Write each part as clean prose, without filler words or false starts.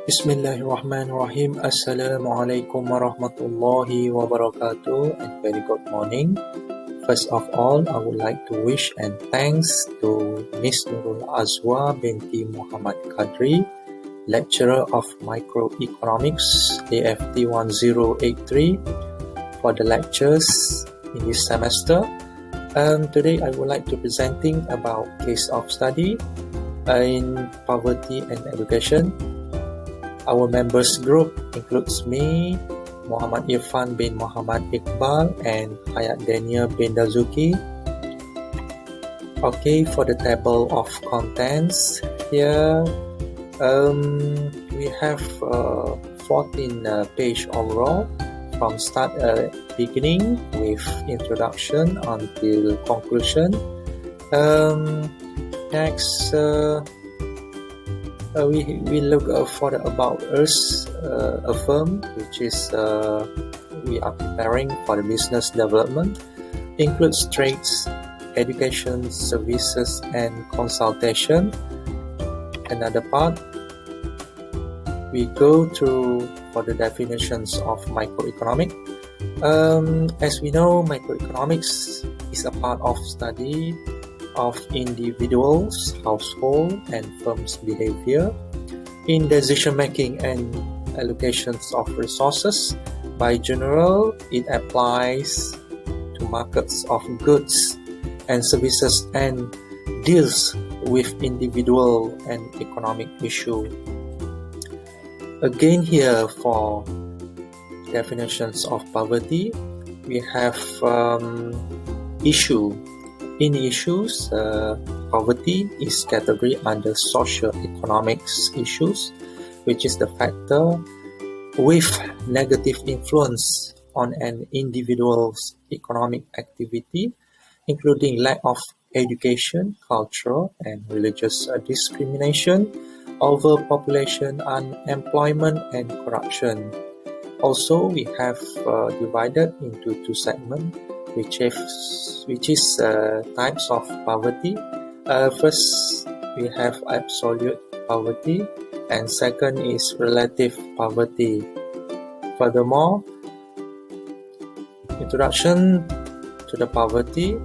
Bismillahirrahmanirrahim. Assalamualaikum warahmatullahi wabarakatuh, and very good morning. First of all, I would like to wish and thanks to Miss Nurul Azwa binti Muhammad Qadri, lecturer of Microeconomics AFT 1083, for the lectures in this semester. Today I would like to presenting about case of study in poverty and education. Our members group includes me, Muhammad Irfan bin Muhammad Iqbal, and Hayat Daniel bin Dazuki. Okay, for the table of contents here, we have 14 page overall from start beginning with introduction until conclusion. Next, we look for the About Us, a firm which is we are preparing for the business development, includes trades, education, services, and consultation. Another part, we go through for the definitions of microeconomic. As we know, microeconomics is a part of study of individuals, household, and firms' behavior in decision making and allocations of resources. By general, it applies to markets of goods and services and deals with individual and economic issue. Again, here for definitions of poverty, we have issue. In issues, poverty is categorized under socio-economics issues, which is the factor with negative influence on an individual's economic activity, including lack of education, cultural and religious discrimination, overpopulation, unemployment, and corruption. Also, we have divided into two segments, which is types of poverty. First, we have absolute poverty, and second is relative poverty. Furthermore, introduction to the poverty.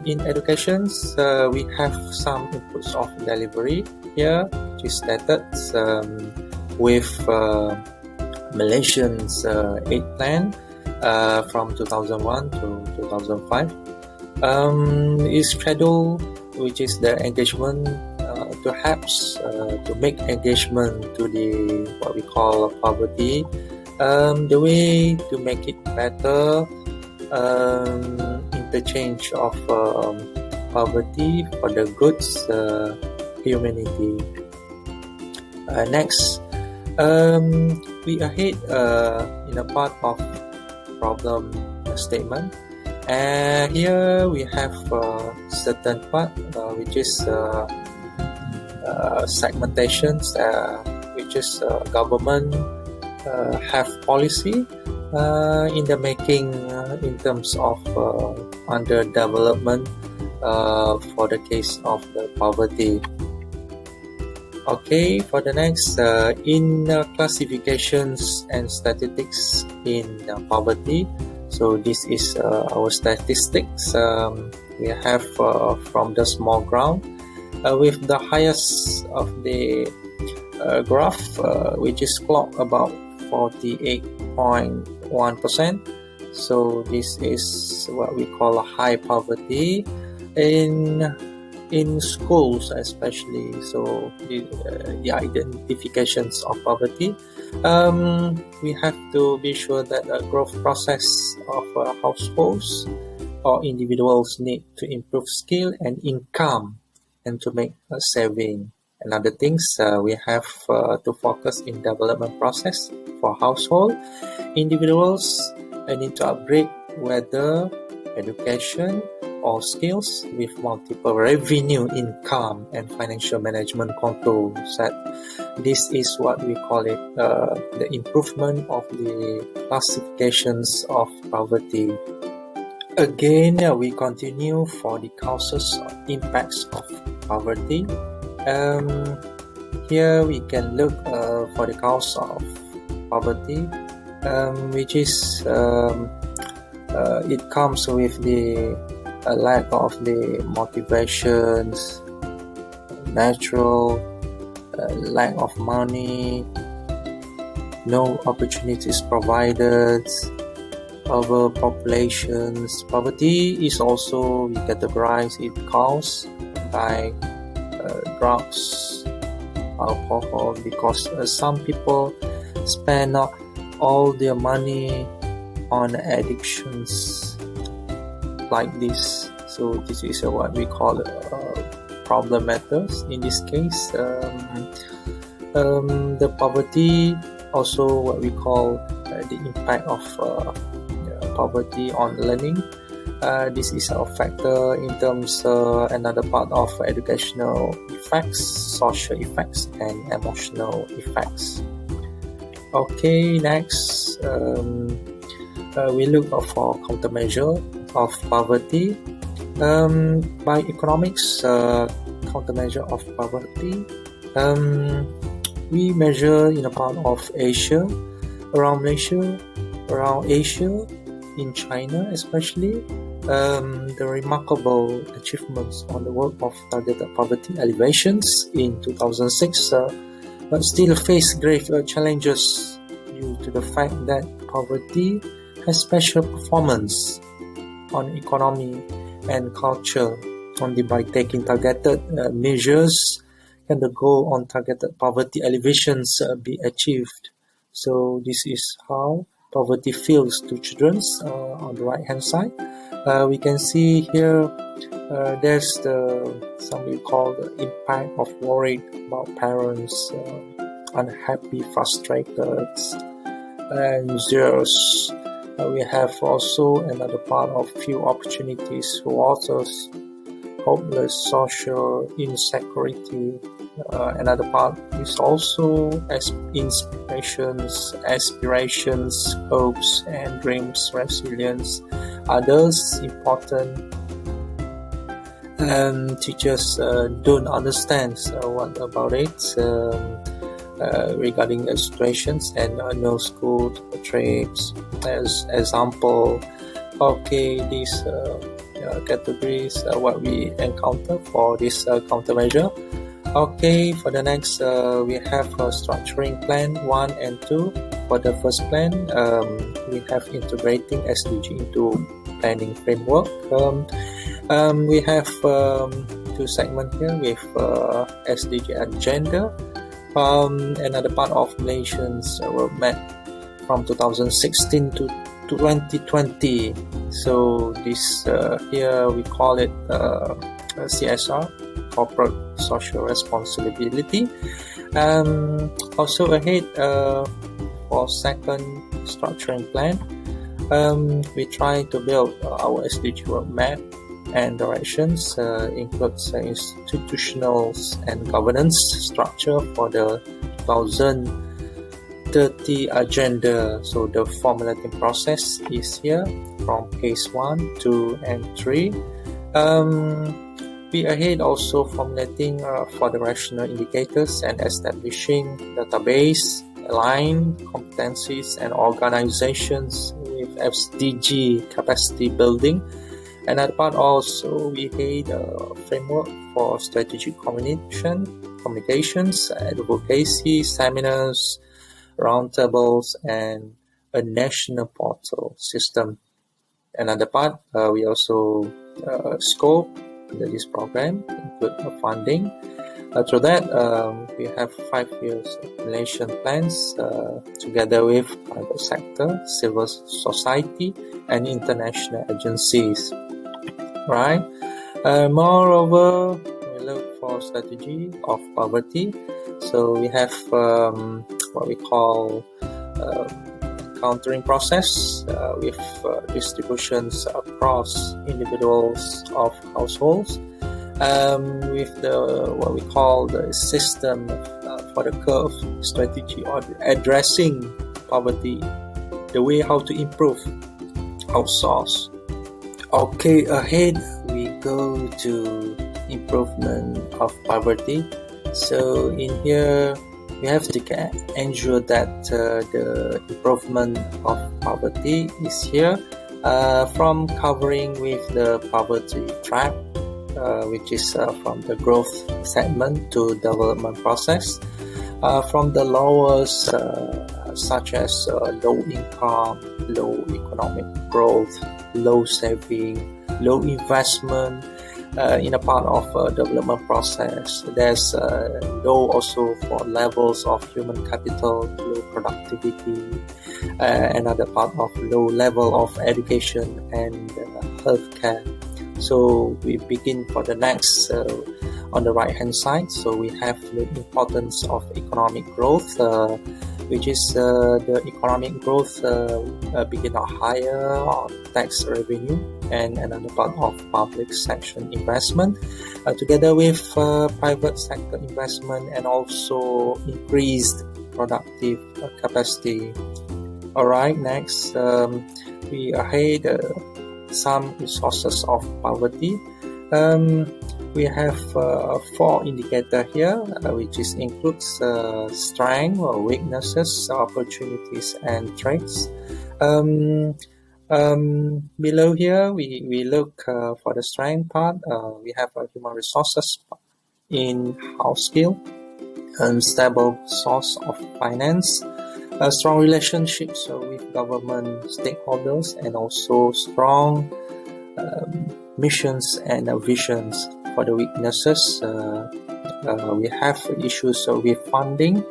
In education, we have some inputs of delivery here, which is stated with Malaysian's aid plan from 2001 to 2005. Is schedule, which is the engagement perhaps to make engagement to the what we call poverty. The way to make it better, interchange of poverty for the goods humanity. Next, we ahead in a part of problem statement. Here we have certain part which is segmentations, which is government have policy in the making in terms of underdevelopment for the case of the poverty. Okay, for the next, in classifications and statistics in poverty. So this is our statistics. We have from the small ground with the highest of the graph, which is clocked about 48.1%. So this is what we call a high poverty in schools especially. So the identifications of poverty, we have to be sure that the growth process of households or individuals need to improve skill and income and to make a saving. And other things, we have to focus in development process for household. Individuals need to upgrade whether education or skills with multiple revenue, income, and financial management control set. This is what we call it the improvement of the classifications of poverty. Again, we continue for the causes or impacts of poverty. Here we can look for the cause of poverty, which is it comes with the lack of the motivations, natural lack of money, no opportunities provided, overpopulations. Poverty is also we categorize it caused by drugs, alcohol, because some people spend all their money on addictions like this. So this is what we call problem matters in this case. The poverty, also what we call the impact of poverty on learning. This is a factor in terms another part of educational effects, social effects, and emotional effects. Okay, next we look for countermeasure of poverty. By economics countermeasure of poverty, we measure in a part of Asia, around Malaysia, around Asia, in China especially, the remarkable achievements on the work of targeted poverty alleviations in 2006, but still face grave challenges due to the fact that poverty has special performance on economy and culture. Only by taking targeted measures can the goal on targeted poverty alleviations be achieved. So this is how poverty feels to children on the right hand side. We can see here there's some we call the impact of worried about parents, unhappy, frustrated, anxious. We have also another part of few opportunities for authors, hopeless, social insecurity. Another part is also inspirations, aspirations, hopes and dreams, resilience. Others important teachers don't understand what about it regarding the situations and no school trips as example. Okay, these categories what we encounter for this countermeasure. Okay, for the next we have structuring plan 1 and 2. For the first plan, we have integrating SDG into planning framework. We have two segments here with SDG agenda. Another part of Malaysians roadmap from 2016 to 2020. So this here we call it CSR, corporate social responsibility. Also ahead for second structuring plan, we try to build our SDG roadmap and directions, includes institutional and governance structure for the 2030 agenda. So the formulating process is here from case 1, 2, and 3. We ahead also formulating for the rational indicators and establishing database, align competencies and organizations with SDG capacity building. Another part also we had a framework for strategic communications, advocacy, seminars, roundtables, and a national portal system. Another part we also scope this program include funding. Through that, we have 5 years Malaysian plans together with private sector, civil society, and international agencies. Right. Moreover, we look for strategy of poverty. So we have what we call countering process with distributions across individuals of households. With the what we call the system for the curve strategy or addressing poverty, the way how to improve outsource. Okay, ahead we go to improvement of poverty. So in here, we have to ensure that the improvement of poverty is here, from covering with the poverty trap, which is from the growth segment to development process, from the lowers such as low income, low economic growth, low saving, low investment. In a part of development process, there's low also for levels of human capital, low productivity, another part of low level of education and healthcare. So we begin for the next on the right hand side. So we have the importance of economic growth, which is the economic growth begin higher on tax revenue and another part of public sector investment, together with private sector investment and also increased productive capacity. Alright, next we ahead some resources of poverty. We have 4 indicators here, which includes strength or weaknesses, opportunities, and threats. Below here, we look for the strength part. We have human resources in house skill, stable source of finance, strong relationships with government stakeholders, and also strong missions and visions. For the weaknesses, we have issues with funding,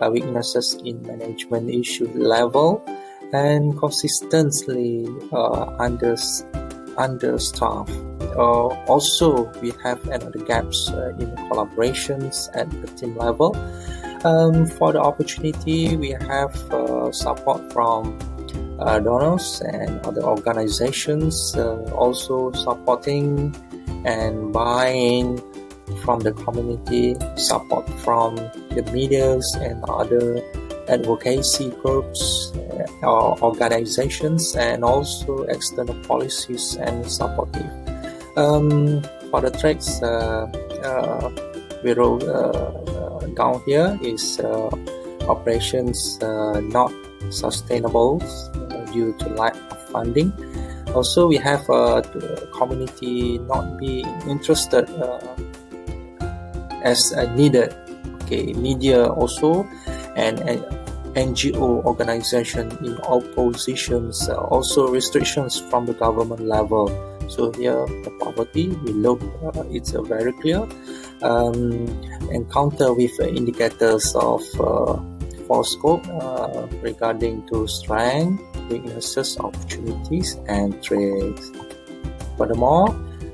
weaknesses in management issue level, and consistently understaffed. Also, we have another gaps in collaborations at the team level. For the opportunity, we have support from donors and other organizations, also supporting and buying from the community, support from the medias and other advocacy groups or organizations, and also external policies and supportive. For the threats, we wrote down here is operations not sustainable due to lack of funding. Also, we have the community not being interested as needed. Okay, media also and NGO organization in oppositions, also restrictions from the government level. So here the poverty we look, it's very clear. Encounter with indicators of for scope regarding to strength, weaknesses, opportunities, and threats. Furthermore,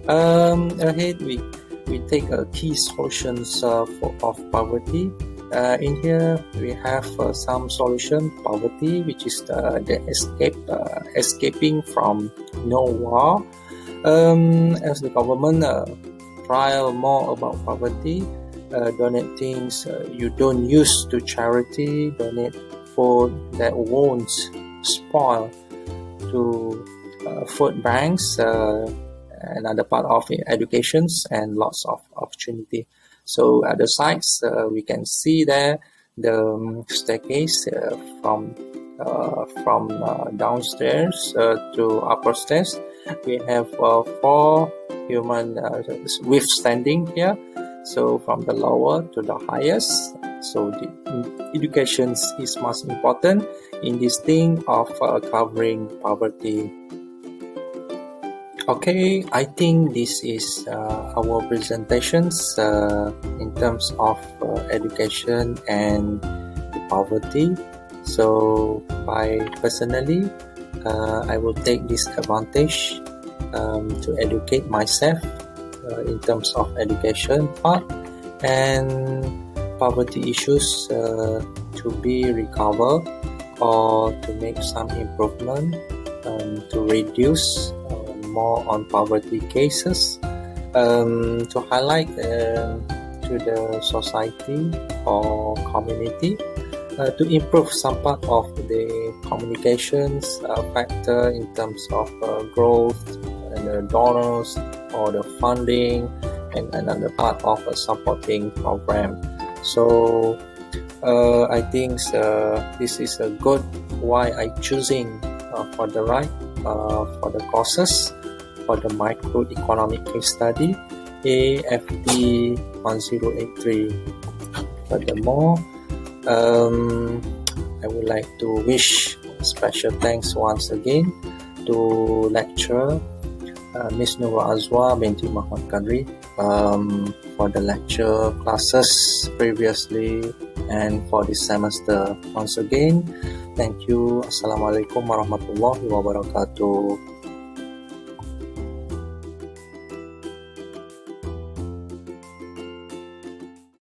ahead we take key solutions of poverty. In here we have some solution poverty, which is the escaping from no war. As the government trial more about poverty, donate things you don't use to charity, donate food that won't spoil to food banks, another part of educations, and lots of opportunity. So at the sides, we can see there the staircase from downstairs to upper stairs. We have 4 human withstanding here. So from the lower to the highest. So the education is most important in this thing of covering poverty. Okay, I think this is our presentations in terms of education and poverty. So personally, I will take this advantage to educate myself in terms of education part and poverty issues to be recovered or to make some improvement to reduce more on poverty cases, to highlight to the society or community to improve some part of the communications factor in terms of growth and the donors or the funding and another part of a supporting program. So I think this is a good why I choosing for the for the courses for the microeconomic case study AFT 1083. Furthermore, I would like to wish special thanks once again to lecturer Miss Nura Azwa binti Muhammad Qadri for the lecture classes previously and for this semester. Once again, thank you. Assalamualaikum warahmatullahi wabarakatuh.